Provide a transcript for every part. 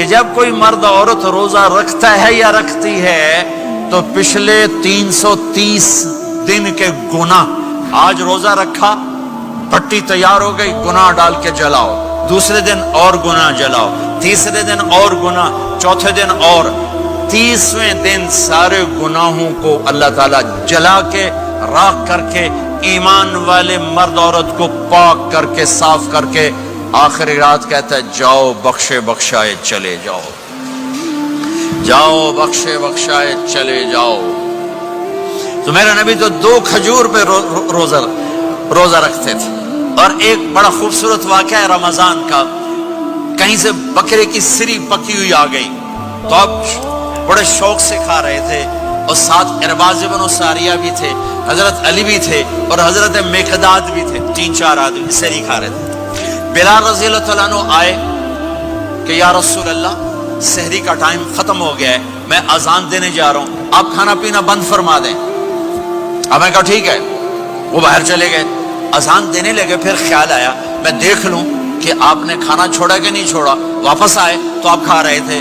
کہ جب کوئی مرد عورت روزہ رکھتا ہے یا رکھتی ہے تو پچھلے 330 دن کے گناہ، آج روزہ رکھا، پٹی تیار ہو گئی، گناہ ڈال کے جلاؤ، دوسرے دن اور گناہ جلاؤ، تیسرے دن اور گناہ، چوتھے دن اور، 30ویں دن سارے گناہوں کو اللہ تعالیٰ جلا کے راکھ کر کے ایمان والے مرد عورت کو پاک کر کے صاف کر کے آخری رات کہتا ہے جاؤ بخشے بخشائے چلے جاؤ، جاؤ بخشے بخشائے چلے جاؤ۔ تو میرا نبی تو 2 کھجور پہ روزہ رکھتے تھے۔ اور ایک بڑا خوبصورت واقعہ ہے رمضان کا، کہیں سے بکرے کی سری پکی ہوئی آ گئی تو اب بڑے شوق سے کھا رہے تھے، اور ساتھ ارباز بن ساریہ بھی تھے، حضرت علی بھی تھے اور حضرت مقداد بھی تھے، 3-4 آدمی سری کھا رہے تھے۔ بلال رضی اللہ عنہ آئے کہ یا رسول اللہ سحری کا ٹائم ختم ہو گیا ہے، میں اذان دینے جا رہا ہوں، آپ کھانا پینا بند فرما دیں۔ اب میں کہا ٹھیک ہے، وہ باہر چلے گئے، اذان دینے لگے، پھر خیال آیا میں دیکھ لوں کہ آپ نے کھانا چھوڑا کہ نہیں چھوڑا، واپس آئے تو آپ کھا رہے تھے،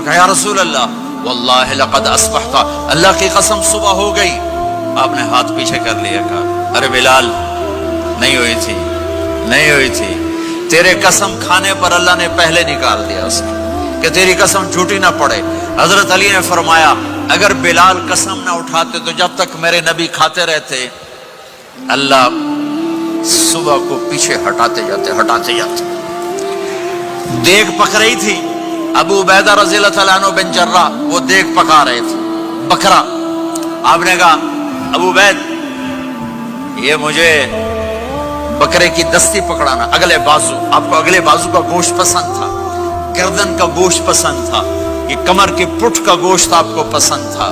کہا یا رسول اللہ واللہ لقد اصبحت، اللہ کی قسم صبح ہو گئی۔ آپ نے ہاتھ پیچھے کر لیا، کہا ارے بلال نہیں ہوئی تھی، نہیں ہوئی تھی، تیرے قسم کھانے پر اللہ نے پہلے نکال دیا اس کہ تیری قسم جھوٹی نہ پڑے۔ حضرت علی نے فرمایا اگر بلال قسم نہ اٹھاتے تو جب تک میرے نبی کھاتے رہتے اللہ صبح کو پیچھے ہٹاتے جاتے۔ دیگ پک رہی تھی، ابو عبیدہ رضی اللہ تعالیٰ عنہ بن جراح وہ دیگ پکا رہے تھے، بکرا۔ آپ نے کہا ابو عبید یہ مجھے بکرے کی دستی پکڑانا، اگلے بازو، آپ کو اگلے بازو کا گوشت پسند تھا، گردن کا گوشت پسند تھا، یہ کمر کی پٹھ کا گوشت آپ کو پسند تھا،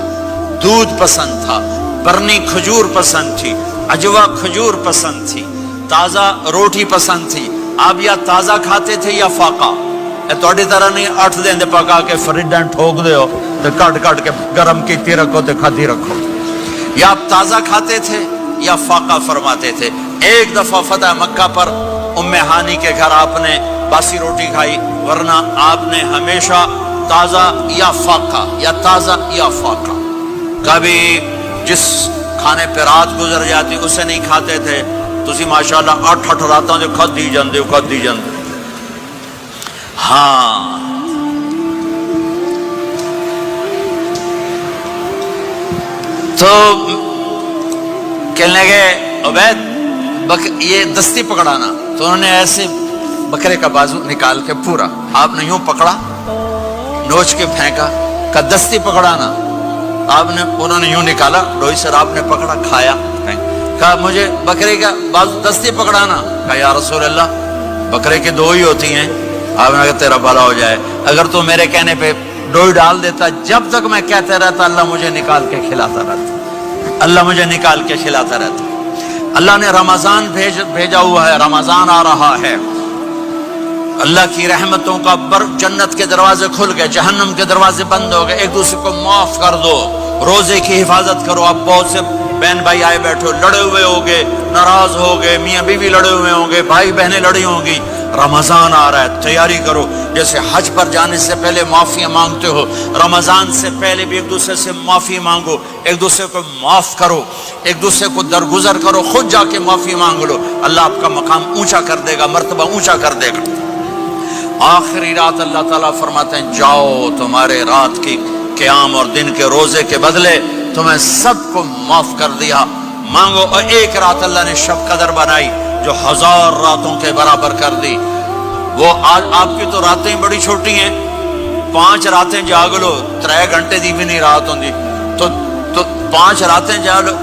دودھ پسند تھا، برنی کھجور پسند تھی، عجوا کھجور پسند تھی، تازہ روٹی پسند تھی۔ آپ یا تازہ کھاتے تھے یا فاقہ، توڑی طرح نہیں 8 دن دے پکا کے فریڈن ٹھوک دے ہو تو کٹ کے گرم کیتی رکھو تو کھاتی رکھو، یا آپ تازہ کھاتے تھے یا فاقہ فرماتے تھے۔ ایک دفعہ فتح مکہ پر ام ہانی کے گھر آپ نے باسی روٹی کھائی، ورنہ آپ نے ہمیشہ تازہ یا فاقہ یا تازہ یا فاقہ، کبھی جس کھانے پہ رات گزر جاتی اسے نہیں کھاتے تھے۔ تسی ماشاءاللہ 8 راتوں جو کھد دی جاندے ہاں۔ تو کہنے لگے عبید یہ دستی پکڑانا، تو انہوں نے ایسے بکرے کا بازو نکال کے پورا آپ نے یوں پکڑا، نوچ کے پھینکا، کہا دستی پکڑانا، انہوں نے یوں نکالا، ڈوئی سر آپ نے پکڑا، کھایا، کہا مجھے بکرے کا بازو دستی پکڑانا، کہا یا رسول اللہ بکرے کی 2 ہی ہوتی ہیں۔ آپ نے کہا تیرا بھلا ہو جائے، اگر تو میرے کہنے پہ ڈوئی ڈال دیتا، جب تک میں کہتے رہتا اللہ مجھے نکال کے کھلاتا رہتا، اللہ مجھے نکال کے کھلاتا رہتا۔ اللہ نے رمضان بھیجا ہوا ہے، رمضان آ رہا ہے، اللہ کی رحمتوں کا جنت کے دروازے کھل گئے، جہنم کے دروازے بند ہو گئے، ایک دوسرے کو معاف کر دو، روزے کی حفاظت کرو۔ اب بہت سے بہن بھائی آئے بیٹھو، لڑے ہوئے ہوگے، ناراض ہوگے، میاں بیوی لڑے ہوئے ہوں گے، بھائی بہنیں لڑی ہوں گی، رمضان آ رہا ہے، تیاری کرو۔ جیسے حج پر جانے سے پہلے معافیاں مانگتے ہو، رمضان سے پہلے بھی ایک دوسرے سے معافی مانگو، ایک دوسرے کو معاف کرو، ایک دوسرے کو درگزر کرو، خود جا کے معافی مانگ لو، اللہ آپ کا مقام اونچا کر دے گا، مرتبہ اونچا کر دے گا۔ آخری رات اللہ تعالیٰ فرماتے ہیں جاؤ، تمہارے رات کی قیام اور دن کے روزے کے بدلے تمہیں سب کو معاف کر دیا، مانگو۔ اور ایک رات اللہ نے شب قدر بنائی جو 1000 راتوں کے برابر کر دی۔ وہ آج آپ کی تو راتیں بڑی چھوٹی ہیں، 5 راتیں جاگ لو، 3 گھنٹے دی بھی نہیں رات ہوندی، تو 5 راتیں جاگ لو،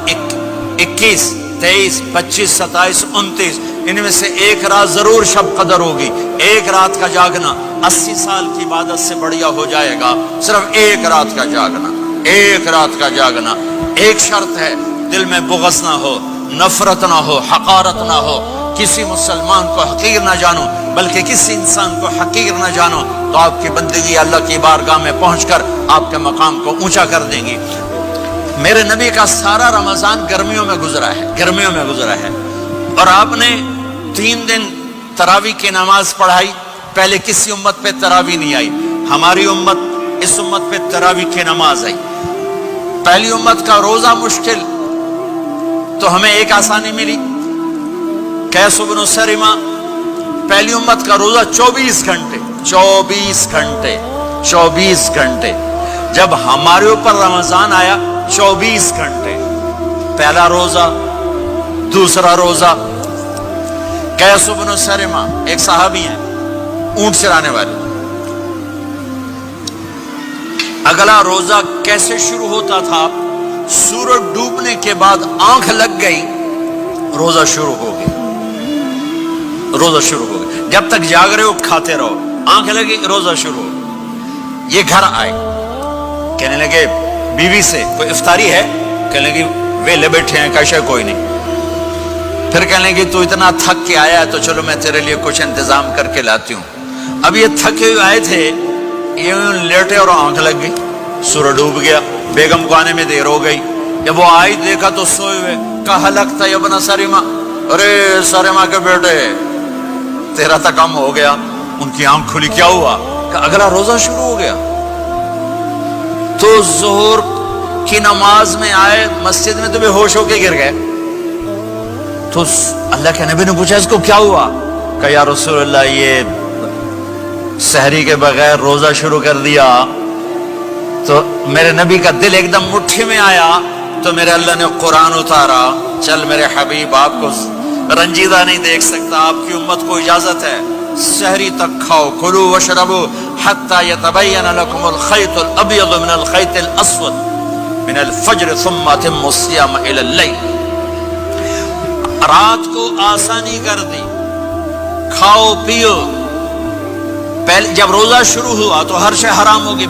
21 23 25 27 29، ان میں سے ایک رات ضرور شب قدر ہوگی۔ ایک رات کا جاگنا 80 سال کی عبادت سے بڑھیا ہو جائے گا، صرف ایک رات کا جاگنا، ایک رات کا جاگنا۔ ایک شرط ہے، دل میں بغض نہ ہو، نفرت نہ ہو، حقارت نہ ہو، کسی مسلمان کو حقیر نہ جانو، بلکہ کسی انسان کو حقیر نہ جانو، تو آپ کی بندگی اللہ کی بارگاہ میں پہنچ کر آپ کے مقام کو اونچا کر دیں گی۔ میرے نبی کا سارا رمضان گرمیوں میں گزرا ہے، گرمیوں میں گزرا ہے، اور آپ نے 3 دن تراویح کی نماز پڑھائی۔ پہلے کسی امت پہ تراویح نہیں آئی، ہماری امت اس امت پہ تراویح کی نماز آئی. پہلی امت کا روزہ مشکل تو ہمیں ایک آسانی ملی. قیس بن سرمہ پہلی امت کا روزہ 24 گھنٹے 24 گھنٹے. جب ہمارے اوپر رمضان آیا 24 گھنٹے. پہلا روزہ دوسرا روزہ. قیس بن سرمہ ایک صحابی ہیں اونٹ چرانے والے. اگلا روزہ کیسے شروع ہوتا تھا؟ سورج ڈوبنے کے بعد آنکھ لگ گئی روزہ شروع ہو گیا. جب تک جاگ رہے ہو کھاتے رہو. آنکھ لگی روزہ شروع ہو. یہ گھر آئے کہنے لگے بیوی سے کوئی افطاری ہے؟ کہنے لگے ویلے بیٹھے ہیں کیسے کوئی نہیں. پھر کہنے لگے تو اتنا تھک کے آیا ہے تو چلو میں تیرے لیے کچھ انتظام کر کے لاتی ہوں. اب یہ تھکے ہوئے آئے تھے, یہ لیٹے اور آنکھ لگ گئی, سورج ڈوب گیا. بیگم کو آنے میں دیر ہو گئی. جب وہ آئی دیکھا تو سوئے ہوئے. کہا لگتا ہے ابن سرمہ, ارے سرمہ کے بیٹے تیرا تو کم ہو گیا. ان کی آنکھ کھلی, کیا ہوا؟ کہ اگلا روزہ شروع ہو گیا. تو ظہر کی نماز میں آئے مسجد میں تو بے ہوش ہو کے گر گئے. تو اللہ کے نبی نے پوچھا اس کو کیا ہوا؟ کہ یا رسول اللہ یہ سحری کے بغیر روزہ شروع کر دیا. تو میرے نبی کا دل ایک دم مٹھی میں آیا. تو میرے اللہ نے قرآن اتارا, چل میرے حبیب آپ کو رنجیدہ نہیں دیکھ سکتا, آپ کی امت کو اجازت ہے سحری تک کھاؤ. کلوا واشربوا حتی یتبین لکم الخیط الابیض من الخیط الاسود من الفجر ثم اتموا الصیام الی اللیل. رات کو آسانی کر دی, کھاؤ پیو. پہلے جب روزہ شروع ہوا تو ہر شے حرام ہو گئی.